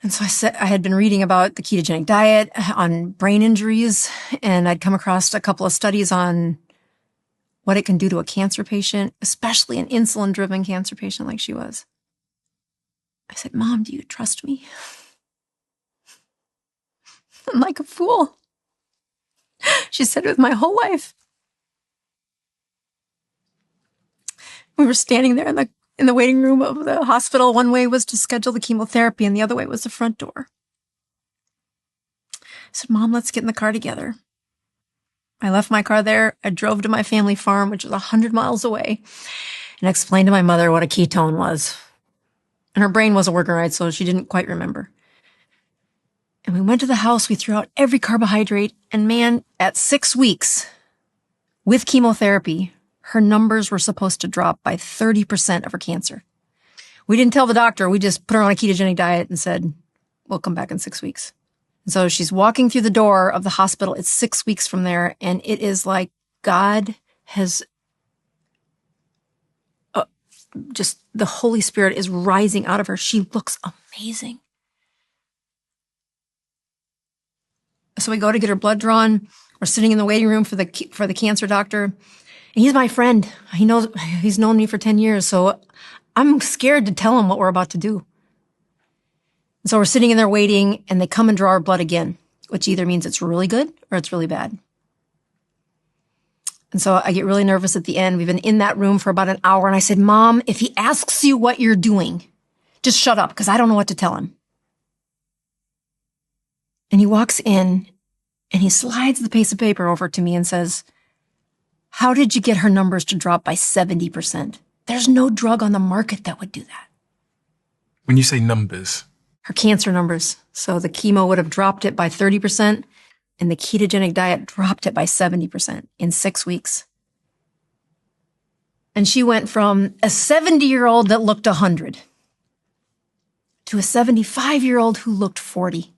And so I had been reading about the ketogenic diet on brain injuries, and I'd come across a couple of studies on what it can do to a cancer patient, especially an insulin-driven cancer patient like she was. I said, Mom, do you trust me? I'm like a fool. She said, with my whole life. We were standing there in the waiting room of the hospital. One way was to schedule the chemotherapy, and the other way was the front door. I said, Mom, let's get in the car together. I left my car there. I drove to my family farm, which was 100 miles away, and explained to my mother what a ketone was. And her brain wasn't working right, so she didn't quite remember. And we went to the house. We threw out every carbohydrate. And man, at 6 weeks with chemotherapy, her numbers were supposed to drop by 30% of her cancer. We didn't tell the doctor. We just put her on a ketogenic diet and said, we'll come back in 6 weeks. And so she's walking through the door of the hospital. It's 6 weeks from there. And it is like God has just the Holy Spirit is rising out of her. She looks amazing. So we go to get her blood drawn. We're sitting in the waiting room for the cancer doctor. And he's my friend. He's known me for 10 years. So I'm scared to tell him what we're about to do. And so we're sitting in there waiting, and they come and draw our blood again, which either means it's really good or it's really bad. And so I get really nervous at the end. We've been in that room for about an hour. And I said, Mom, if he asks you what you're doing, just shut up, because I don't know what to tell him. And he walks in and he slides the piece of paper over to me and says, how did you get her numbers to drop by 70%? There's no drug on the market that would do that. When you say numbers? Her cancer numbers. So the chemo would have dropped it by 30%, and the ketogenic diet dropped it by 70% in 6 weeks. And she went from a 70-year-old that looked 100 to a 75-year-old who looked 40.